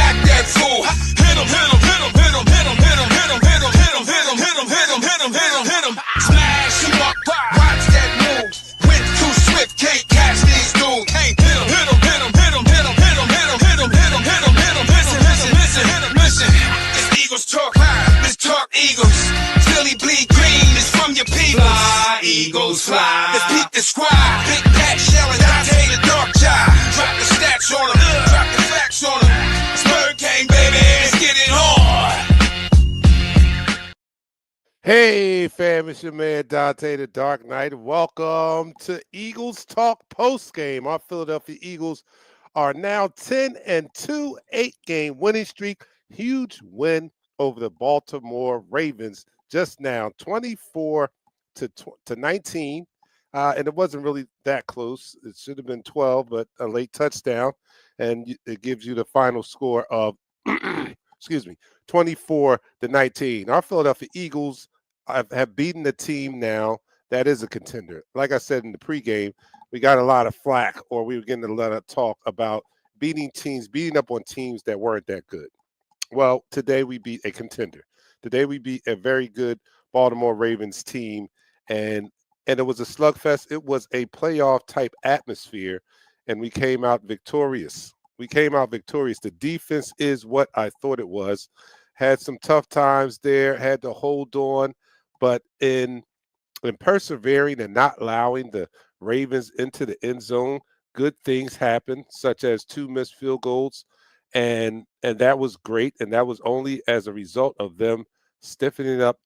act that fool. Hit him, hit him, hit him, hit him, hit him, hit him, hit him, hit him, hit him, hit him, hit him, hit him, hit him, hit him, hit him. Smash him up, watch that move. Went too swift, can't catch these dudes. Hit him, hit him, hit him, hit him, hit him, hit him, hit him, hit him, hit him, hit him, hit him. Listen, listen, listen, hit him, listen. This Eagles talk, this talk Eagles. Philly bleed green, it's from your people. Fly, Eagles, fly. Let's beat the squad. Big Pat Shelley, Dante the Dark Child. Drop the stats on him, drop the facts on him. Spur King, baby, let's get it on. Hey, fam, it's your man Dante the Dark Knight. Welcome to Eagles Talk Postgame. Our Philadelphia Eagles are now 10-2, 8-game winning streak. Huge win over the Baltimore Ravens just now, 24-19. And it wasn't really that close. It should have been 12, but a late touchdown. And it gives you the final score of, 24-19. Our Philadelphia Eagles have beaten the team now that is a contender. Like I said in the pregame, we got a lot of flack, or we were getting a lot of talk about beating up on teams that weren't that good. Well, today we beat a contender. Today we beat a very good Baltimore Ravens team, and it was a slugfest. It was a playoff type atmosphere, and we came out victorious. The defense is what I thought it was. Had some tough times there, had to hold on, but in persevering and not allowing the Ravens into the end zone, good things happened, such as 2 missed field goals, and that was great. And that was only as a result of them stiffening up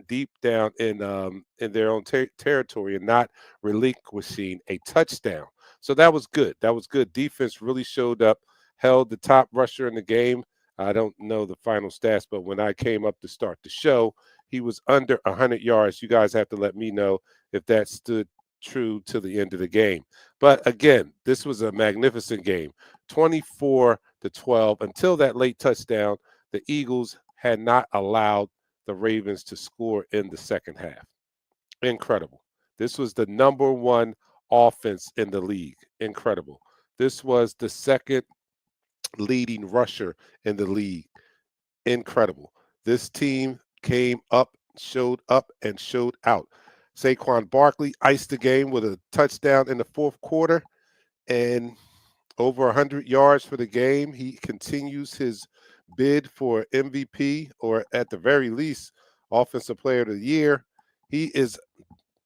deep down in their own territory and not relinquishing a touchdown. So that was good. Defense really showed up, held the top rusher in the game. I don't know the final stats, but when I came up to start the show, he was under 100 yards. You guys have to let me know if that stood true to the end of the game. But again, this was a magnificent game, 24-12. Until that late touchdown, the Eagles had not allowed the Ravens to score in the second half. Incredible. This was the number one offense in the league. Incredible. This was the second leading rusher in the league. Incredible. This team came up, showed out. Saquon Barkley iced the game with a touchdown in the fourth quarter and over 100 yards for the game. He continues his bid for MVP, or at the very least, Offensive Player of the Year. He's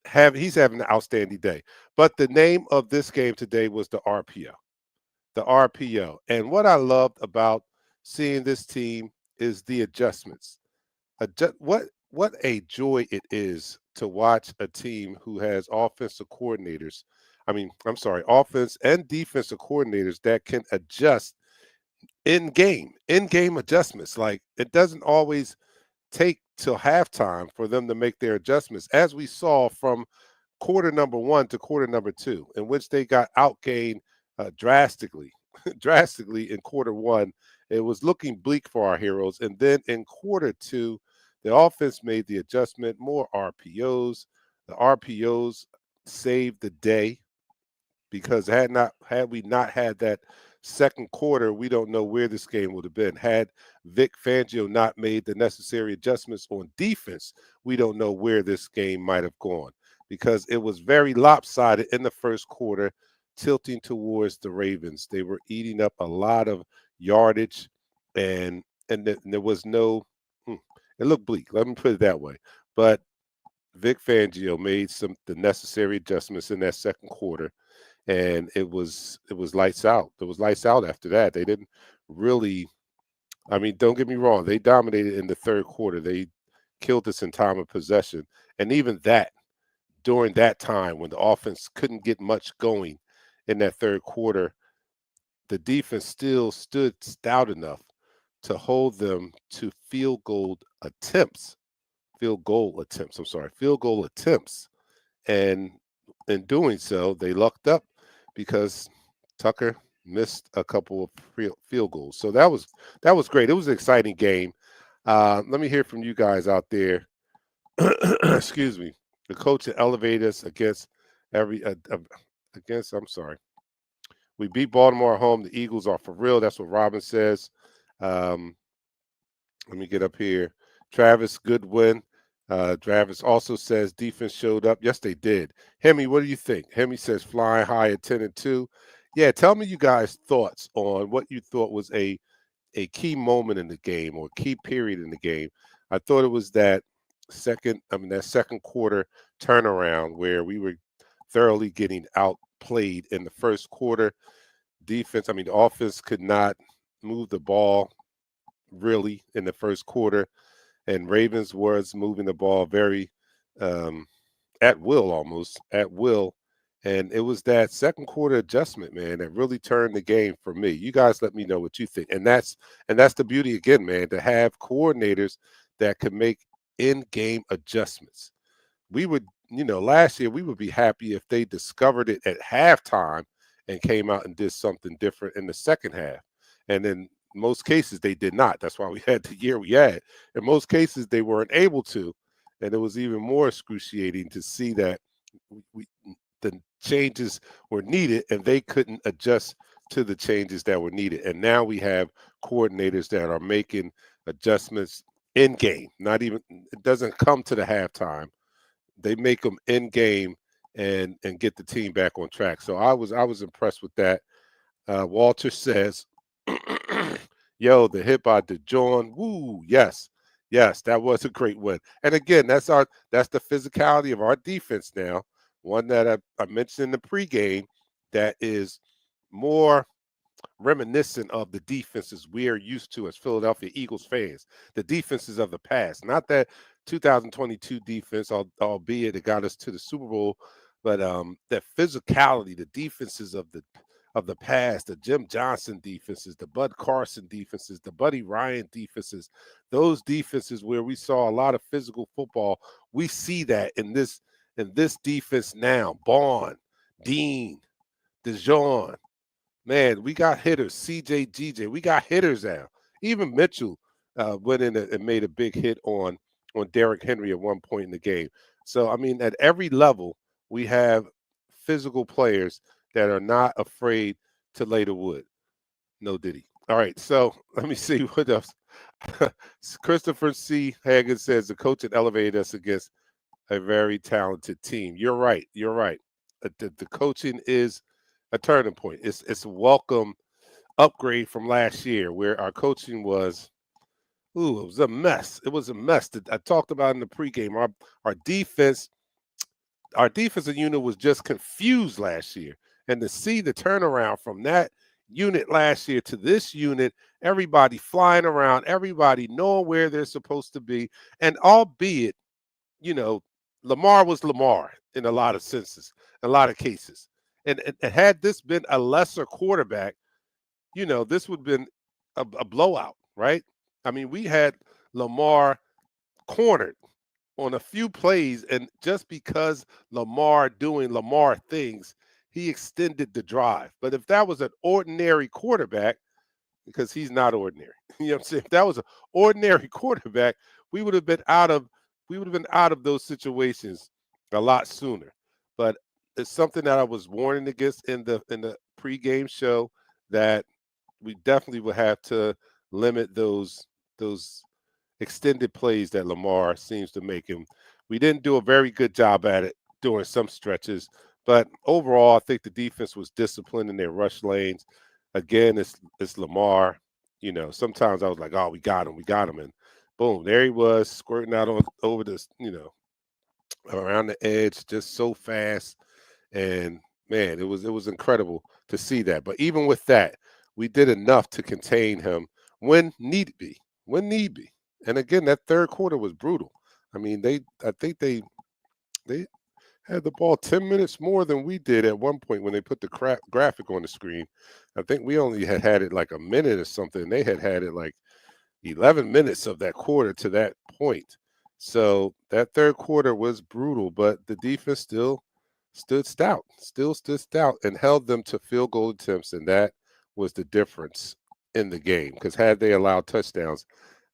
having an outstanding day. But the name of this game today was the RPO. The RPO. And what I loved about seeing this team is the adjustments. What a joy it is to watch a team who has offense and defensive coordinators that can adjust in-game adjustments. Like, it doesn't always take till halftime for them to make their adjustments, as we saw from quarter number 1 to quarter number 2, in which they got outgained drastically in quarter 1. It was looking bleak for our heroes. And then in quarter 2, the offense made the adjustment, more RPOs. The RPOs saved the day, because had we not had that second quarter, we don't know where this game would have been. Had Vic Fangio not made the necessary adjustments on defense, we don't know where this game might have gone, because it was very lopsided in the first quarter, tilting towards the Ravens. They were eating up a lot of yardage, and there was no it looked bleak. Let me put it that way. But Vic Fangio made the necessary adjustments in that second quarter, and it was lights out. It was lights out after that. They didn't really, don't get me wrong, they dominated in the third quarter. They killed us in time of possession. And even that, during that time when the offense couldn't get much going in that third quarter, the defense still stood stout enough to hold them to field goal attempts. And in doing so, they lucked up because Tucker missed a couple of field goals. So that was great. It was an exciting game. Let me hear from you guys out there. Excuse me. The coach that elevated us we beat Baltimore at home. The Eagles are for real. That's what Robin says. Um, Let me get up here. Travis Goodwin. Travis also says defense showed up. Yes, they did. Hemi, what do you think? Hemi says flying high at 10-2. Yeah, tell me you guys' thoughts on what you thought was a key moment in the game or key period in the game. I thought it was that second quarter turnaround where we were thoroughly getting outplayed in the first quarter. The offense could not move the ball really in the first quarter, and Ravens was moving the ball very um, at will, almost at will. And it was that second quarter adjustment, man, that really turned the game for me. You guys let me know what you think. And that's the beauty again, man, to have coordinators that can make in-game adjustments. We would, last year we would be happy if they discovered it at halftime and came out and did something different in the second half. And in most cases they did not. That's why we had the year we had. In most cases they weren't able to. And it was even more excruciating to see that we the changes were needed and they couldn't adjust to the changes that were needed. And now we have coordinators that are making adjustments in game. Not even it doesn't come to the halftime. They make them in game and get the team back on track. So I was impressed with that. Walter says, "Yo, the hit by DeJohn, woo, yes, yes, that was a great win." And again, that's the physicality of our defense now. One that I mentioned in the pregame that is more reminiscent of the defenses we are used to as Philadelphia Eagles fans, the defenses of the past, not that 2022 defense, albeit it got us to the Super Bowl, but that physicality, the defenses of the past, the Jim Johnson defenses, the Bud Carson defenses, the Buddy Ryan defenses, those defenses where we saw a lot of physical football, we see that in this defense now. Bond, Dean, DeJohn. Man, we got hitters. CJ, GJ, we got hitters now. Even Mitchell went in and made a big hit on Derrick Henry at one point in the game. So I mean, at every level, we have physical players that are not afraid to lay the wood. No Diddy. All right, so let me see what else. Christopher C. Hagan says the coach had elevated us against a very talented team. You're right. You're right. The coaching is a turning point. It's a welcome upgrade from last year where our coaching was, it was a mess. It was a mess that I talked about in the pregame. Our defense, our defensive unit was just confused last year. And to see the turnaround from that unit last year to this unit, everybody flying around, everybody knowing where they're supposed to be, and albeit, you know, Lamar was Lamar in a lot of senses, a lot of cases. And had this been a lesser quarterback, this would have been a blowout, right? I mean, we had Lamar cornered on a few plays, and just because Lamar doing Lamar things, he extended the drive. But if that was an ordinary quarterback, because he's not ordinary, you know what I'm saying? If that was an ordinary quarterback, we would have been out of those situations a lot sooner. But it's something that I was warning against in the pregame show that we definitely will have to limit those extended plays that Lamar seems to make him. We didn't do a very good job at it during some stretches, but overall, I think the defense was disciplined in their rush lanes. Again, it's Lamar. Sometimes I was like, "Oh, we got him," and boom, there he was squirting out over this, around the edge, just so fast. And man, it was incredible to see that. But even with that, we did enough to contain him when need be. When need be. And again, that third quarter was brutal. I mean, I think they had the ball 10 minutes more than we did at one point when they put the graphic on the screen. I think we only had it like a minute or something. They had it like 11 minutes of that quarter to that point. So that third quarter was brutal, but the defense still stood stout and held them to field goal attempts. And that was the difference in the game. Because had they allowed touchdowns,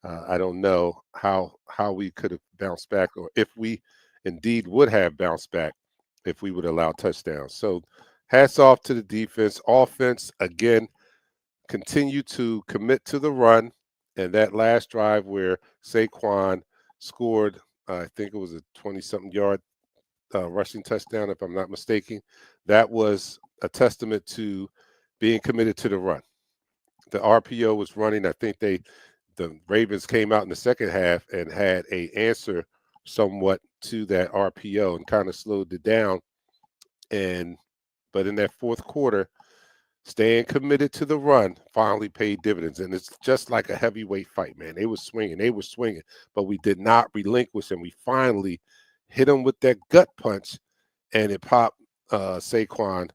I don't know how we could have bounced back, or if we indeed would have bounced back if we would allow touchdowns. So hats off to the defense. Offense, again, continue to commit to the run. And that last drive where Saquon scored, I think it was a 20-something yard rushing touchdown, if I'm not mistaken, that was a testament to being committed to the run. The RPO was running. I think the Ravens came out in the second half and had a answer somewhat to that RPO and kind of slowed it down. But in that fourth quarter, staying committed to the run finally paid dividends. And it's just like a heavyweight fight, man. They were swinging, but we did not relinquish, and we finally hit them with that gut punch, and it popped Saquon.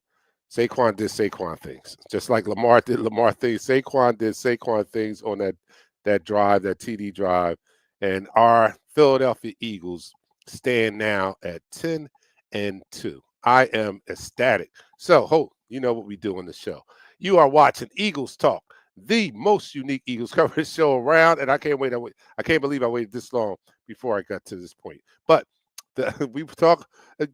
Saquon did Saquon things, just like Lamar did Lamar things. Saquon did Saquon things on that drive, that TD drive, and our Philadelphia Eagles stand now at 10-2. I am ecstatic. So, Hope, you know what we do on the show. You are watching Eagles Talk, the most unique Eagles coverage show around, and I can't believe I waited this long before I got to this point. But we talk.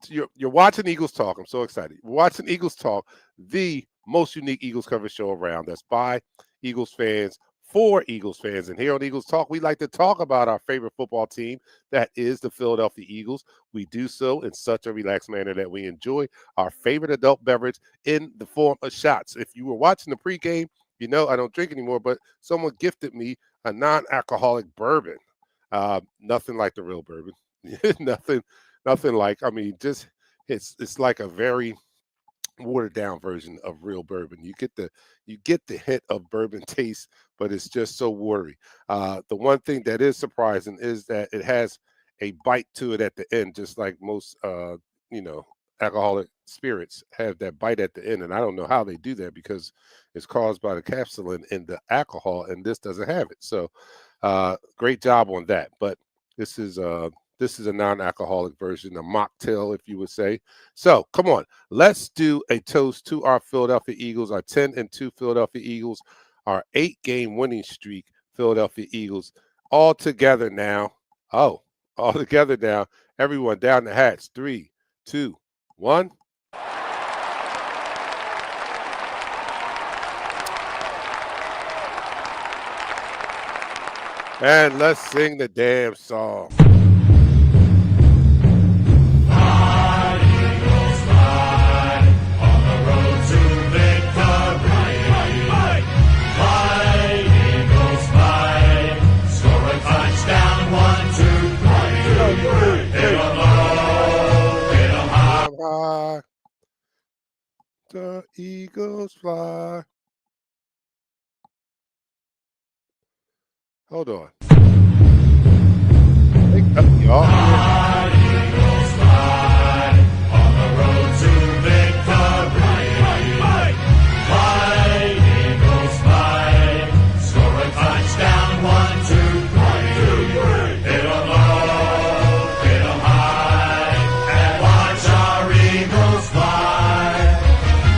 You're watching Eagles Talk. I'm so excited. We're watching Eagles Talk, the most unique Eagles coverage show around. That's by Eagles fans for Eagles fans. And here on Eagles Talk, we like to talk about our favorite football team, that is the Philadelphia Eagles. We do so in such a relaxed manner that we enjoy our favorite adult beverage in the form of shots. If you were watching the pregame, you know I don't drink anymore, but someone gifted me a non-alcoholic bourbon. Nothing like the real bourbon. nothing like, I mean, just it's like a very watered down version of real bourbon. You get the hint of bourbon taste, but it's just so watery. The one thing that is surprising is that it has a bite to it at the end, just like most alcoholic spirits have that bite at the end. And I don't know how they do that, because it's caused by the capsaicin in the alcohol, and this doesn't have it. So great job on that. But this is a non-alcoholic version, a mocktail, if you would say. So come on, let's do a toast to our Philadelphia Eagles, our 10-2 Philadelphia Eagles, our 8-game winning streak Philadelphia Eagles, all together now. Oh, all together now. Everyone down the hatch. 3, 2, 1. And let's sing the damn song. The Eagles fly. Hold on. Wake up, y'all. Eagles fly on the road to victory. Fly, Eagles fly, score a touchdown, 1, 2, 3. Hit 'em low, hit 'em high, and watch our Eagles fly.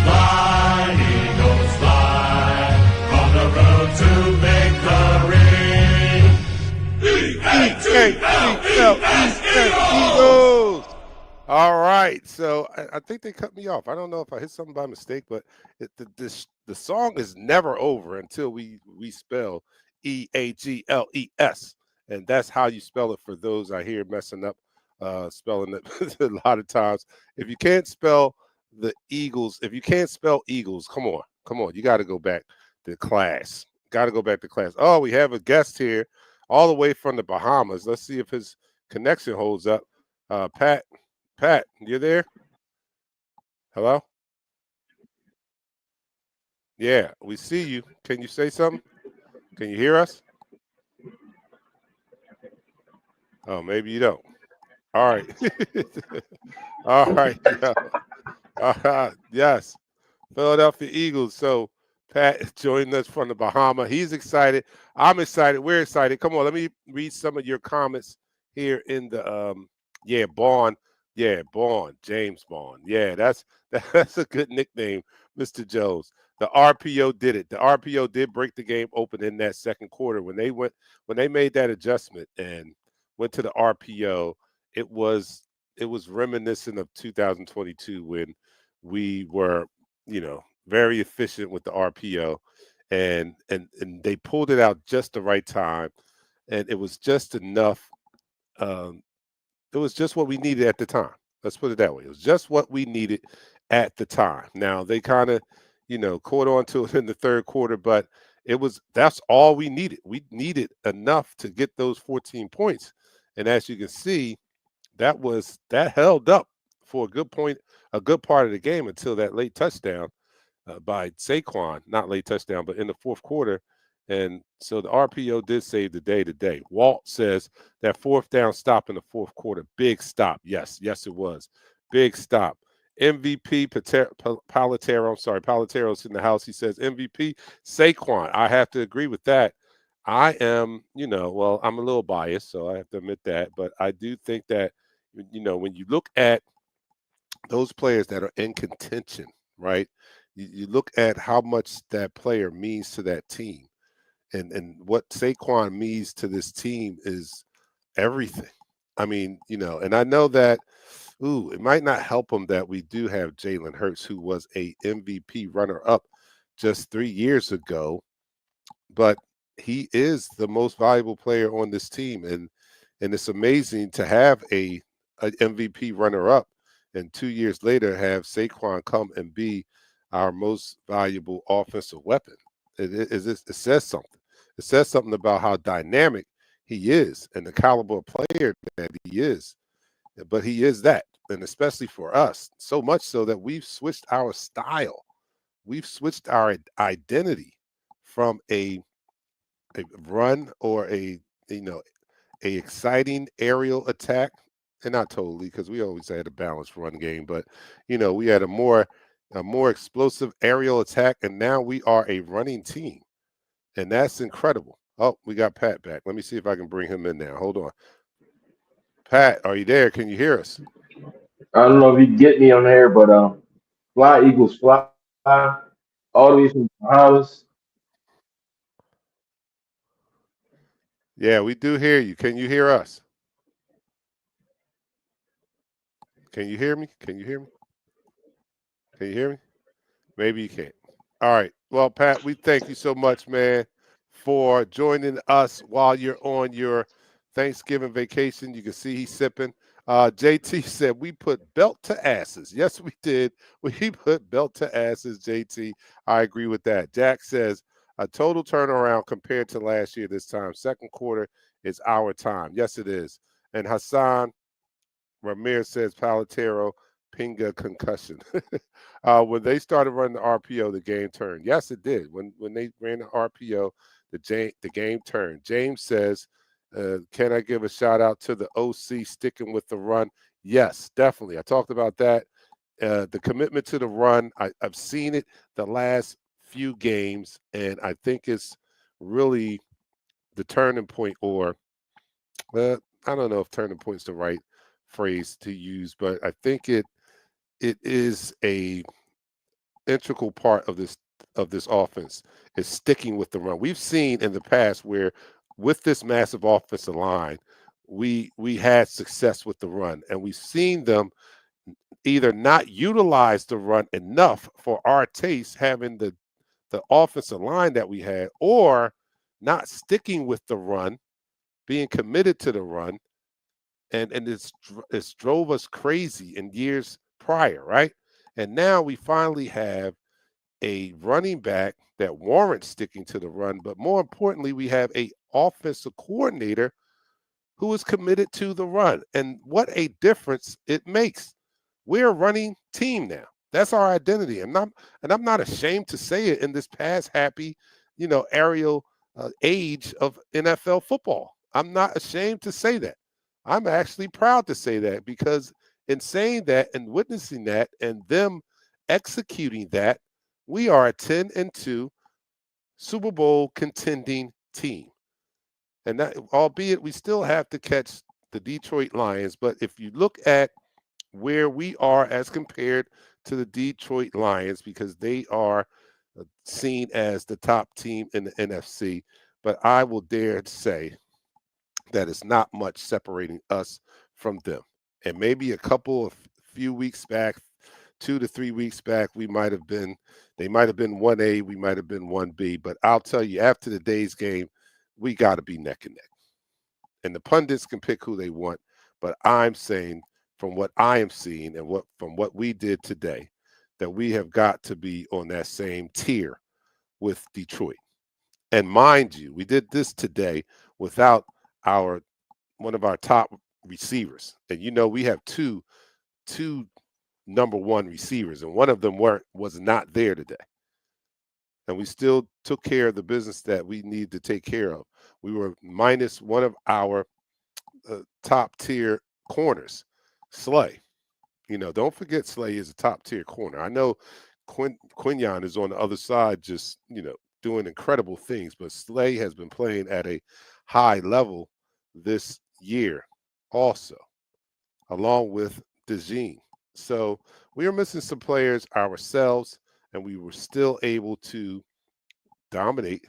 Fly, Eagles fly on the road to victory. Eagles. All right, so I think they cut me off. I don't know if I hit something by mistake, but the song is never over until we spell EAGLES, and that's how you spell it. For those I hear messing up spelling it a lot of times. If you can't spell the Eagles, if you can't spell Eagles, come on, you got to go back to class. Oh, we have a guest here, all the way from the Bahamas. Let's see if his connection holds up. Pat, you there? Hello? Yeah, we see you. Can you say something? Can you hear us? Oh, maybe you don't. All right. All right. Yes. Philadelphia Eagles. So Pat joined us from the Bahamas. He's excited. I'm excited. We're excited. Come on, let me read some of your comments here in the Bond. Yeah, Bond, James Bond. Yeah, that's a good nickname, Mr. Jones. The RPO did it. The RPO did break the game open in that second quarter when they made that adjustment and went to the RPO. It was reminiscent of 2022 when we were, very efficient with the RPO. and they pulled it out just the right time, and it was just enough. Um, it was just what we needed at the time. Let's put it that way. It was just what we needed at the time. Now they kind of, caught on to it in the third quarter, but that's all we needed. We needed enough to get those 14 points. And as you can see, that held up for a good part of the game until that late touchdown by Saquon, not late touchdown, but in the fourth quarter. And so the RPO did save the day today. Walt says that fourth down stop in the fourth quarter, big stop. Yes, it was. Big stop. MVP Palatero, I'm sorry, Palatero's in the house. He says MVP Saquon. I have to agree with that. I am, well, I'm a little biased, so I have to admit that. But I do think that, when you look at those players that are in contention, right? You look at how much that player means to that team, and what Saquon means to this team is everything. I mean, and I know that, it might not help him that we do have Jalen Hurts, who was a MVP runner-up just 3 years ago, but he is the most valuable player on this team, and it's amazing to have a MVP runner-up, and 2 years later have Saquon come and be our most valuable offensive weapon. It says something. It says something about how dynamic he is and the caliber of player that he is. But he is that, and especially for us, so much so that we've switched our style. We've switched our identity from a run or a exciting aerial attack, and not totally, because we always had a balanced run game, but we had a more explosive aerial attack, and now we are a running team, and that's incredible. Oh, we got Pat back. Let me see if I can bring him in now. Hold on. Pat, are you there? Can you hear us? I don't know if you can get me on there, but fly Eagles fly all the way from Bahamas. Yeah, we do hear you. Can you hear us? Can you hear me? Can you hear me? Can you hear me? Maybe you can't. All right. Well, Pat, we thank you so much, man, for joining us while you're on your Thanksgiving vacation. You can see he's sipping. JT said we put belt to asses. Yes, we did. We put belt to asses, JT. I agree with that. Jack says a total turnaround compared to last year this time. Second quarter is our time. Yes, it is. And Hassan Ramirez says Palatero Pinga concussion. When they started running the RPO, the game turned. Yes, it did. When they ran the RPO, the game turned. James says, can I give a shout out to the OC sticking with the run? Yes, definitely. I talked about that. The commitment to the run, I've seen it the last few games, and I think it's really the turning point, or I don't know if turning point is the right phrase to use, but I think it is a integral part of this offense is sticking with the run. We've seen in the past where with this massive offensive line, we had success with the run, and we've seen them either not utilize the run enough for our taste, having the offensive line that we had, or not sticking with the run, being committed to the run, and it's drove us crazy in years prior, right? And now we finally have a running back that warrants sticking to the run, but more importantly, we have a offensive coordinator who is committed to the run. And what a difference it makes. We're a running team now. That's our identity. And I'm not ashamed to say it in this pass happy, aerial age of NFL football. I'm not ashamed to say that. I'm actually proud to say that, because in saying that and witnessing that and them executing that, we are a 10-2 Super Bowl contending team. And that, albeit we still have to catch the Detroit Lions, but if you look at where we are as compared to the Detroit Lions, because they are seen as the top team in the NFC, but I will dare to say that it's not much separating us from them. And maybe a few weeks back, 2 to 3 weeks back, they might have been 1A, we might have been 1B. But I'll tell you, after today's game, we got to be neck and neck. And the pundits can pick who they want, but I'm saying from what I am seeing and from what we did today, that we have got to be on that same tier with Detroit. And mind you, we did this today without one of our top receivers. And we have two number one receivers, and one of them was not there today. And we still took care of the business that we need to take care of. We were minus one of our top tier corners, Slay. Don't forget Slay is a top tier corner. I know Quinyon is on the other side, just doing incredible things, but Slay has been playing at a high level this year, also, along with DeJean. So we were missing some players ourselves, and we were still able to dominate.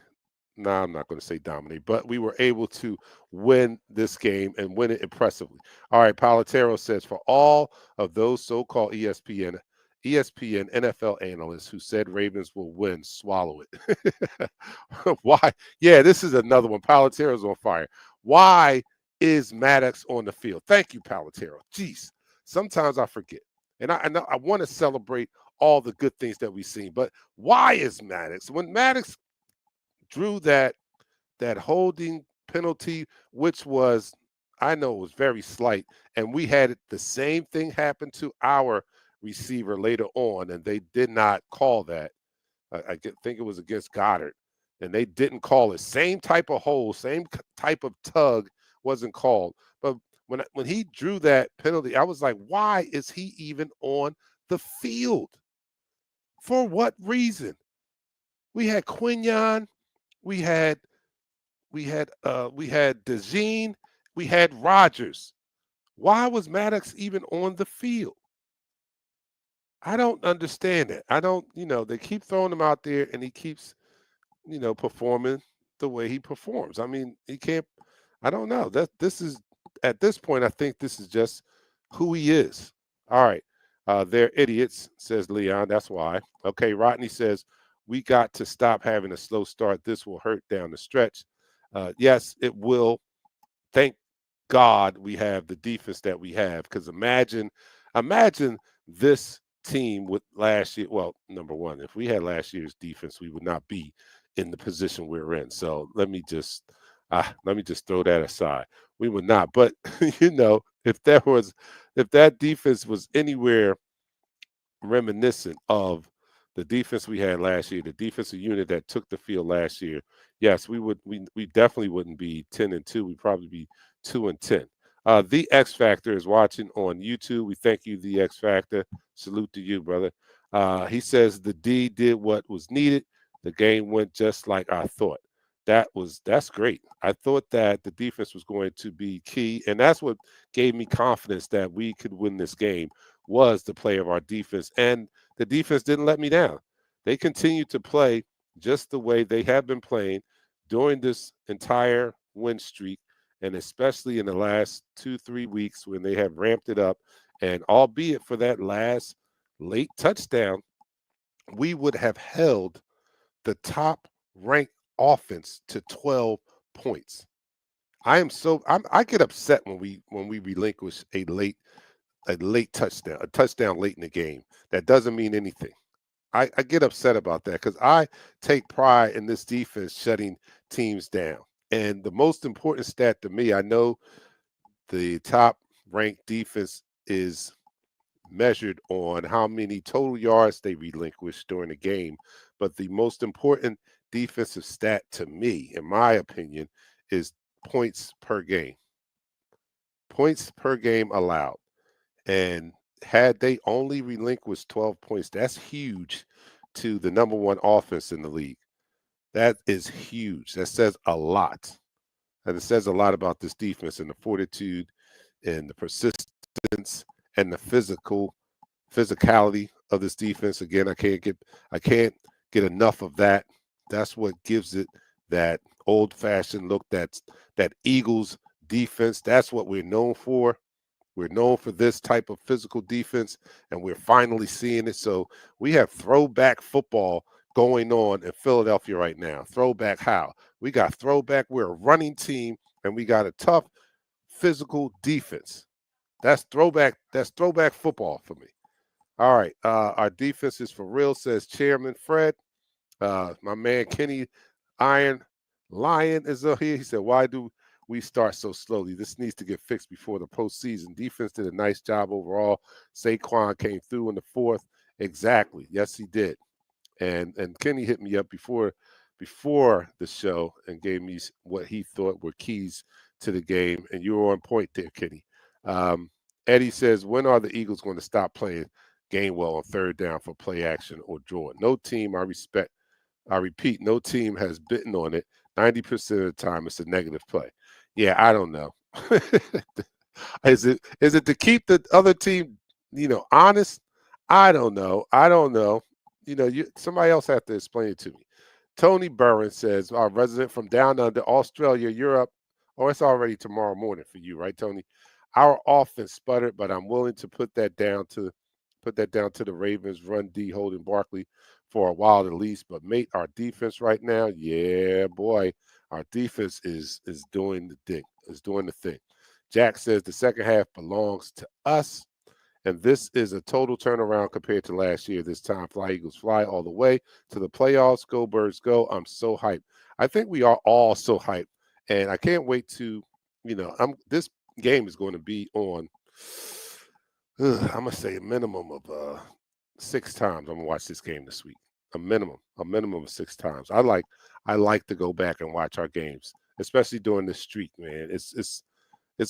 No, I'm not going to say dominate, but we were able to win this game and win it impressively. All right, Palatero says, for all of those so-called ESPN NFL analysts who said Ravens will win, swallow it. Why? Yeah, this is another one. Palatero's on fire. Why is Maddox on the field? Thank you, Palatero. Jeez, sometimes I forget. And I want to celebrate all the good things that we've seen. But why is Maddox? When Maddox drew that holding penalty, which was, I know it was very slight, and we had the same thing happen to our receiver later on, and they did not call that. I think it was against Goddard, and they didn't call it. Same type of hold, same type of tug wasn't called. But when he drew that penalty, I was like, why is he even on the field? For what reason? We had Quinyon, we had DeJean, we had Rodgers. Why was Maddox even on the field? I don't understand it. I don't, they keep throwing him out there, and he keeps, performing the way he performs. I mean, he can't. I don't know. At this point, I think this is just who he is. All right. They're idiots, says Leon. That's why. Okay, Rodney says, we got to stop having a slow start. This will hurt down the stretch. Yes, it will. Thank God we have the defense that we have, because imagine this team with last year. Well, number one, if we had last year's defense, we would not be in the position we're in. So let me just throw that aside. We would not. But if that defense was anywhere reminiscent of the defense we had last year, the defensive unit that took the field last year, yes, we definitely wouldn't be 10-2. We'd probably be 2-10. The X Factor is watching on YouTube. We thank you, The X Factor. Salute to you, brother. He says the D did what was needed. The game went just like I thought. That's great. I thought that the defense was going to be key, and that's what gave me confidence that we could win this game, was the play of our defense. And the defense didn't let me down. They continued to play just the way they have been playing during this entire win streak, and especially in the last 2-3 weeks when they have ramped it up. And albeit for that last late touchdown, we would have held the top-ranked offense to 12 points. I get upset when we relinquish a late touchdown, a touchdown late in the game. That doesn't mean anything. I get upset about that, because I take pride in this defense shutting teams down. And the most important stat to me, I know the top-ranked defense is measured on how many total yards they relinquished during the game, but the most important defensive stat to me, in my opinion, is points per game. Points per game allowed. And had they only relinquished 12 points, that's huge to the number one offense in the league. That is huge. That says a lot. And it says a lot about this defense and the fortitude and the persistence and the physicality of this defense. Again, I can't get enough of that. That's what gives it that old-fashioned look. That Eagles defense. That's what we're known for. We're known for this type of physical defense, and we're finally seeing it. So we have throwback football going on in Philadelphia right now. Throwback how? We got throwback. We're a running team, and we got a tough physical defense. That's throwback. That's throwback football for me. All right. Our defense is for real, says Chairman Fred. My man Kenny Iron Lion is here. He said, "Why do we start so slowly? This needs to get fixed before the postseason." Defense did a nice job overall. Saquon came through in the fourth. Exactly. Yes, he did. And Kenny hit me up before the show and gave me what he thought were keys to the game. And you were on point there, Kenny. Eddie says, "When are the Eagles going to stop playing Gainwell on third down for play action or draw? No team I repeat, no team has bitten on it. 90% of the time, it's a negative play." Yeah, I don't know. Is it to keep the other team, honest? I don't know. Somebody else have to explain it to me. Tony Burren says, our resident from down under Australia, Europe. Oh, it's already tomorrow morning for you, right, Tony? Our offense sputtered, but I'm willing to put that down to the Ravens run D holding Barkley for a while at least. But mate, our defense right now, yeah, boy, our defense is doing the thing. Jack says the second half belongs to us. And this is a total turnaround compared to last year. This time, Fly Eagles fly all the way to the playoffs. Go Birds go. I'm so hyped. I think we are all so hyped. And I can't wait to, this game is going to be on, I'm going to say a minimum of 6 times. I'm going to watch this game this week. A minimum of 6 times. I like to go back and watch our games, especially during this streak, man. It's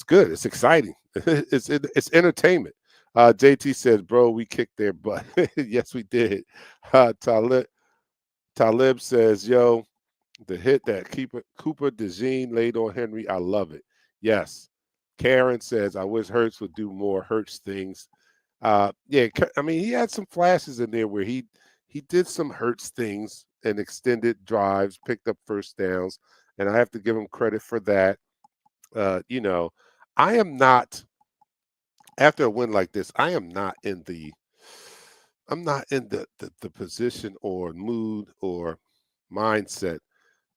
good. It's exciting. It's entertainment. JT says, "Bro, we kicked their butt." Yes, we did. Talib says, "Yo, the hit that Cooper DeJean laid on Henry, I love it." Yes. Karen says, "I wish Hurts would do more Hurts things." Yeah, I mean, he had some flashes in there where he did some Hurts things and extended drives, picked up first downs, and I have to give him credit for that. I am not, after a win like this, I'm not in the position or mood or mindset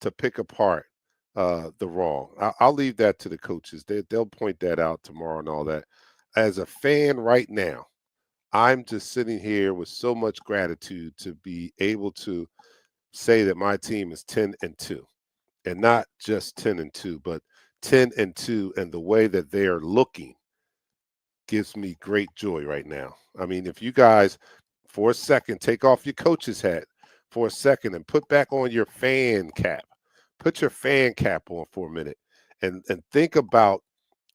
to pick apart the wrong. I'll leave that to the coaches. They'll point that out tomorrow and all that. As a fan right now, I'm just sitting here with so much gratitude to be able to say that my team is 10-2, and not just 10-2, but 10-2, and the way that they are looking gives me great joy right now. I mean, if you guys, for a second, take off your coach's hat for a second and put back on your fan cap. Put your fan cap on for a minute and think about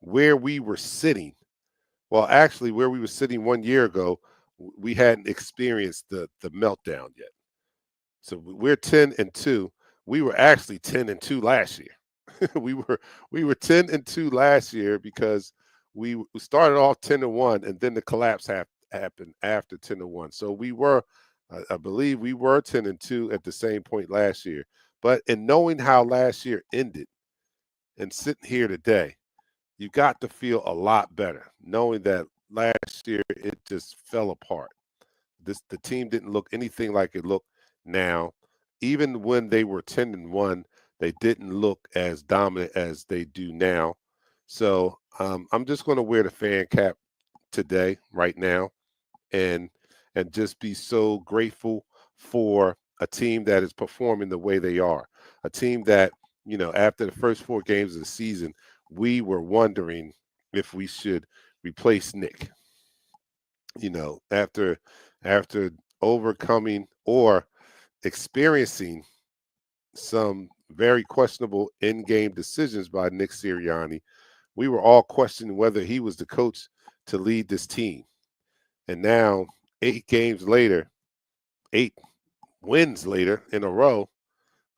where we were sitting. Well, actually, where we were sitting 1 year ago, we hadn't experienced the meltdown yet. So we're 10-2. We were actually 10-2 last year. we were 10-2 last year because we started off 10-1, and then the collapse happened after 10-1. So we were, I believe, we were 10-2 at the same point last year. But in knowing how last year ended, and sitting here today, you got to feel a lot better knowing that last year it just fell apart. The team didn't look anything like it looked now. Even when they were 10-1, they didn't look as dominant as they do now. So I'm just going to wear the fan cap today, right now, and just be so grateful for a team that is performing the way they are. A team that, after the first 4 games of the season, we were wondering if we should replace Nick. After overcoming or experiencing some very questionable in-game decisions by Nick Sirianni, we were all questioning whether he was the coach to lead this team. And now, 8 wins later in a row,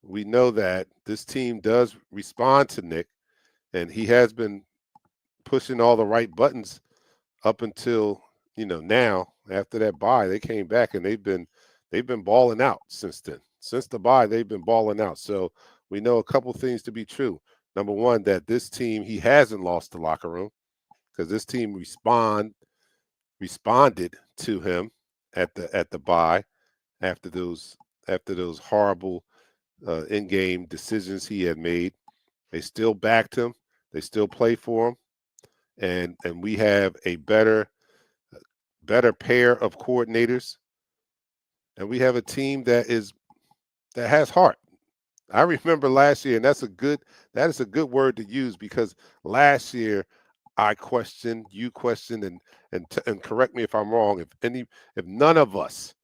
we know that this team does respond to Nick, and he has been pushing all the right buttons up until, now. After that bye, they came back and they've been balling out since then. Since the bye, they've been balling out. So we know a couple things to be true. Number one, that this team, he hasn't lost the locker room, because this team responded to him at the bye after those horrible in-game decisions he had made. They still backed him. They still play for him, and we have a better pair of coordinators, and we have a team that has heart. I remember last year, and that is a good word to use, because last year I questioned, you questioned, and correct me if I'm wrong. If none of us,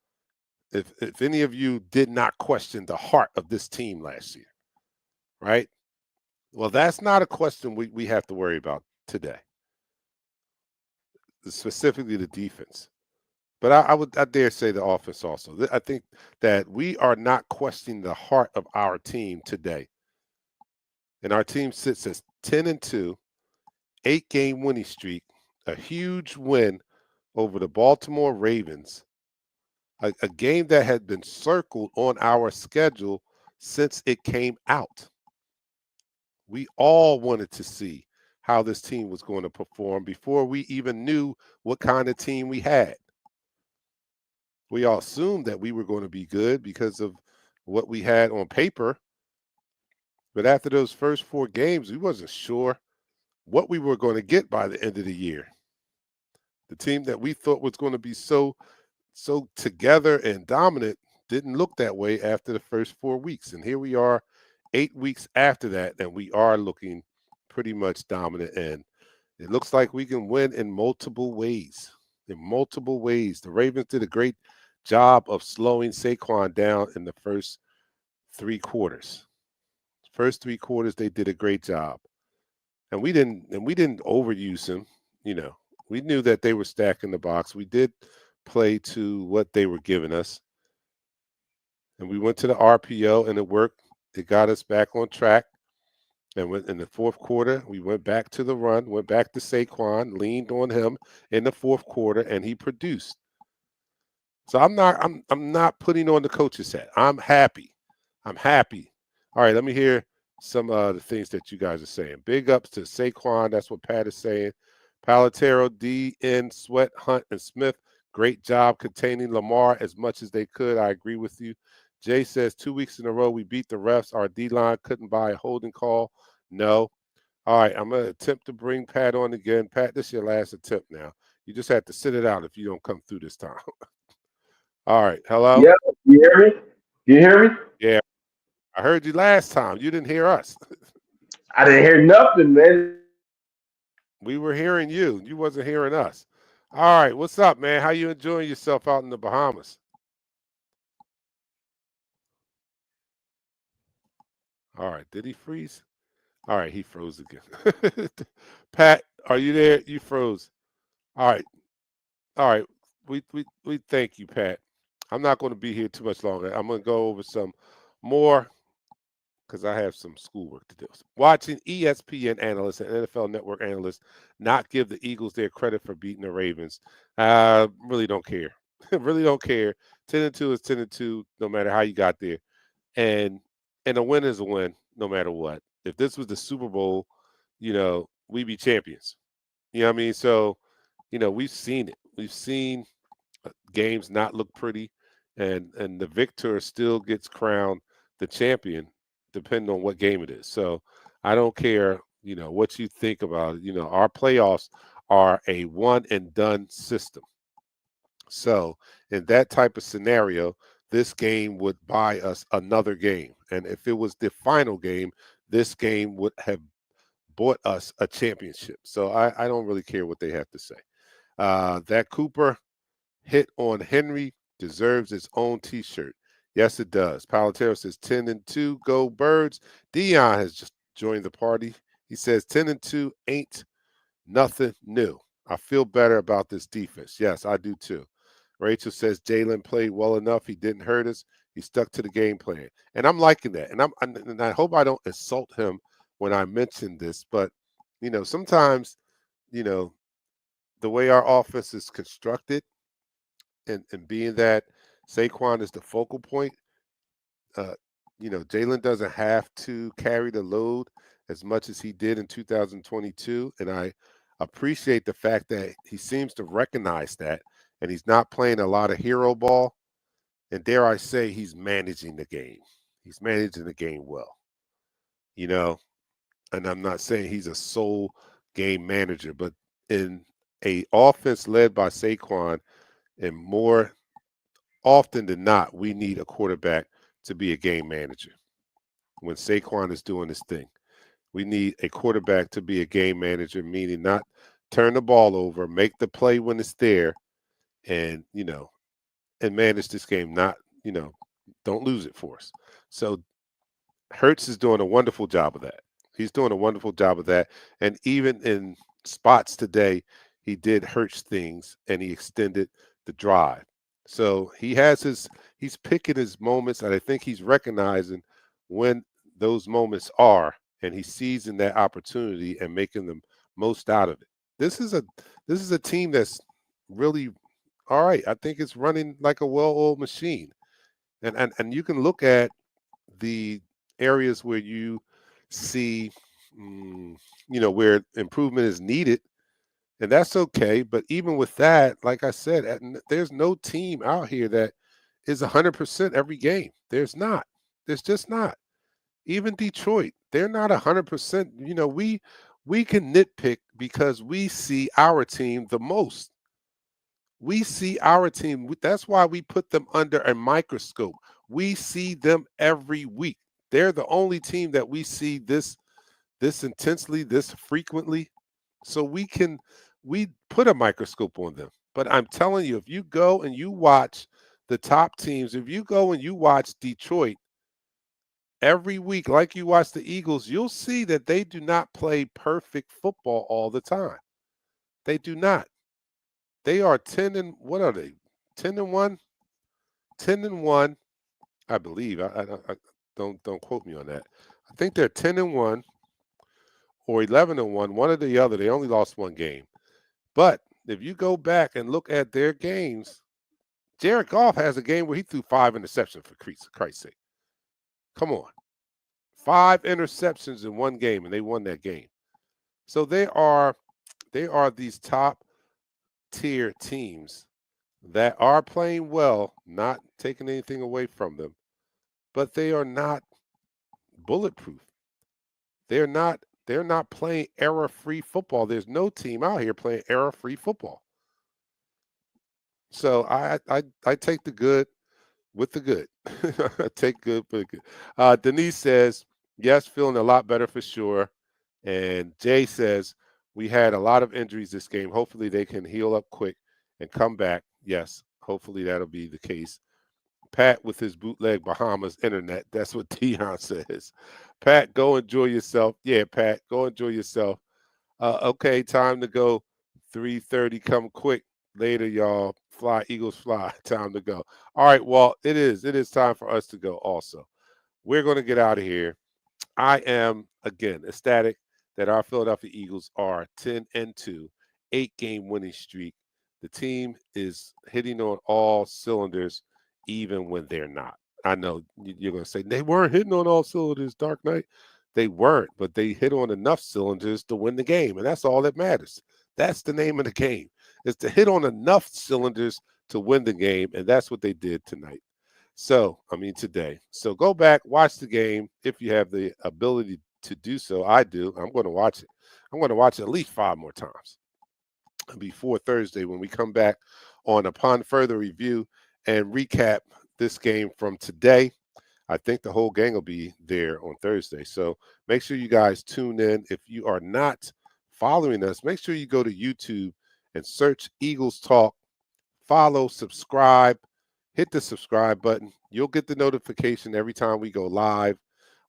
if any of you did not question the heart of this team last year, right? Well, that's not a question we have to worry about today, specifically the defense. But I dare say the offense also. I think that we are not questioning the heart of our team today. And our team sits as 10-2, 8-game winning streak, a huge win over the Baltimore Ravens, a game that had been circled on our schedule since it came out. We all wanted to see how this team was going to perform before we even knew what kind of team we had. We all assumed that we were going to be good because of what we had on paper. But after those first 4 games, we wasn't sure what we were going to get by the end of the year. The team that we thought was going to be so together and dominant didn't look that way after the first 4 weeks. And here we are 8 weeks after that, and we are looking pretty much dominant. And it looks like we can win in multiple ways. In multiple ways. The Ravens did a great job of slowing Saquon down in the first 3 quarters. First 3 quarters, they did a great job. And we didn't overuse him. We knew that they were stacking the box. We did play to what they were giving us. And we went to the RPO, and it worked. It got us back on track. And in the fourth quarter, we went back to the run, went back to Saquon, leaned on him in the fourth quarter, and he produced. So I'm not putting on the coach's hat. I'm happy. I'm happy. All right, let me hear some of the things that you guys are saying. Big ups to Saquon. That's what Pat is saying. Palatero, DN, Sweat, Hunt, and Smith. Great job containing Lamar as much as they could. I agree with you. Jay says 2 weeks in a row we beat the refs. Our D-line couldn't buy a holding call. No. All right, I'm going to attempt to bring Pat on again. Pat, this is your last attempt now. You just have to sit it out if you don't come through this time. All right, hello? Yeah, you hear me? You hear me? Yeah, I heard you last time. You didn't hear us. I didn't hear nothing, man. We were hearing you. You wasn't hearing us. All right, what's up, man? How you enjoying yourself out in the Bahamas? All right, did he freeze? All right, he froze again. Pat, are you there? You froze. All right. We thank you, Pat. I'm not going to be here too much longer. I'm going to go over some more because I have some schoolwork to do. Watching ESPN analysts and NFL Network analysts not give the Eagles their credit for beating the Ravens. Really don't care. Really don't care. 10-2 is 10-2, no matter how you got there. And a win is a win, no matter what. If this was the Super Bowl, we'd be champions. You know what I mean? So, we've seen it. We've seen games not look pretty, and the victor still gets crowned the champion, depending on what game it is. So I don't care, what you think about it. Our playoffs are a one and done system. So in that type of scenario, this game would buy us another game. And if it was the final game, this game would have bought us a championship. So I don't really care what they have to say. That Cooper hit on Henry deserves its own T-shirt. Yes, it does. Palatero says 10-2, go Birds. Dion has just joined the party. He says 10-2 ain't nothing new. I feel better about this defense. Yes, I do too. Rachel says Jalen played well enough. He didn't hurt us. He stuck to the game plan. And I'm liking that. And I hope I don't insult him when I mention this, but sometimes, the way our offense is constructed, and being that Saquon is the focal point, Jalen doesn't have to carry the load as much as he did in 2022. And appreciate the fact that he seems to recognize that, and he's not playing a lot of hero ball. And dare I say, he's managing the game. He's managing the game well, you know. And I'm not saying he's a sole game manager, but in a offense led by Saquon, and more often than not, we need a quarterback to be a game manager. When Saquon is doing his thing, we need a quarterback to be a game manager, meaning not turn the ball over, make the play when it's there, and and manage this game. Not don't lose it for us. So Hertz is doing a wonderful job of that. He's doing a wonderful job of that. And even in spots today, he did Hertz things and he extended the drive. So he's picking his moments, and I think he's recognizing when those moments are, and he's seizing that opportunity and making the most out of it. This is a team that's really all right. I think it's running like a well-oiled machine. And you can look at the areas where you see, where improvement is needed, and that's okay. But even with that, like I said, there's no team out here that is 100% every game. There's not. There's just not. Even Detroit, they're not 100%. We can nitpick because we see our team the most. We see our team. That's why we put them under a microscope. We see them every week. They're the only team that we see this intensely, this frequently. So we put a microscope on them. But I'm telling you, if you go and you watch the top teams, if you go and you watch Detroit every week, like you watch the Eagles, you'll see that they do not play perfect football all the time. They do not. They are 10 and what are they? 10 and 1? 10 and 1, I believe. I don't quote me on that. I think they're 10 and 1 or 11 and 1, one or the other. They only lost one game. But if you go back and look at their games, Jared Goff has a game where he threw 5 interceptions, for Christ's sake. Come on. 5 interceptions in one game, and they won that game. So they are these top tier teams that are playing well, not taking anything away from them, but they are not bulletproof. They're not playing error-free football. There's no team out here playing error-free football. So I take the good with the good. I take good with the good. Denise says, yes, feeling a lot better for sure. And Jay says, we had a lot of injuries this game. Hopefully they can heal up quick and come back. Yes, hopefully that'll be the case. Pat with his bootleg Bahamas internet. That's what Dion says. Pat, go enjoy yourself. Yeah, Pat, go enjoy yourself. Okay, time to go. 3:30, come quick. Later, y'all. Fly, Eagles, fly. Time to go. All right, Walt, it is time for us to go also. We're going to get out of here. I am, again, ecstatic that our Philadelphia Eagles are 10-2, 8-game winning streak. The team is hitting on all cylinders, even when they're not. I know you're going to say they weren't hitting on all cylinders, Dark Knight. They weren't, but they hit on enough cylinders to win the game, and that's all that matters. That's the name of the game, is to hit on enough cylinders to win the game, and that's what they did tonight. Today. So go back, watch the game if you have the ability to do so. I do. I'm going to watch it. I'm going to watch it at least 5 more times before Thursday when we come back on Upon Further Review and recap this game from today. I think the whole gang will be there on Thursday. So make sure you guys tune in. If you are not following us, make sure you go to YouTube and search Eagles Talk. Follow, subscribe. Hit the subscribe button. You'll get the notification every time we go live.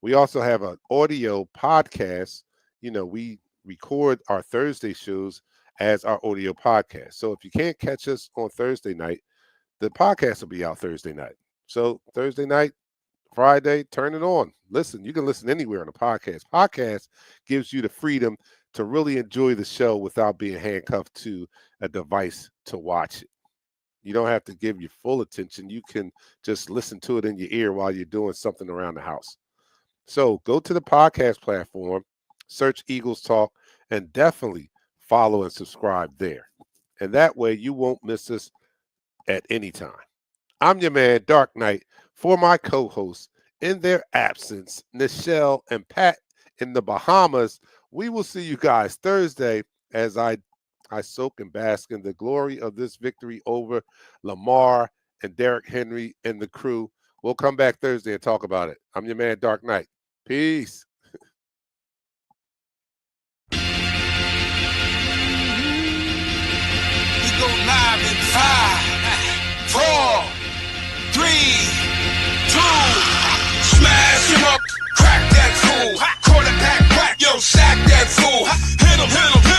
We also have an audio podcast. We record our Thursday shows as our audio podcast. So if you can't catch us on Thursday night, the podcast will be out Thursday night. So Thursday night, Friday, turn it on. Listen, you can listen anywhere on a podcast. Podcast gives you the freedom to really enjoy the show without being handcuffed to a device to watch it. You don't have to give your full attention. You can just listen to it in your ear while you're doing something around the house. So go to the podcast platform, search Eagles Talk, and definitely follow and subscribe there. And that way you won't miss us at any time. I'm your man, Dark Knight, for my co-hosts in their absence, Nichelle and Pat in the Bahamas. We will see you guys Thursday as I soak and bask in the glory of this victory over Lamar and Derrick Henry and the crew. We'll come back Thursday and talk about it. I'm your man, Dark Knight. Peace. Go live in 5, 4, 3, 2. Smash him up, crack that fool. Quarterback whack, yo, sack that fool. Hit him, hit him, hit him.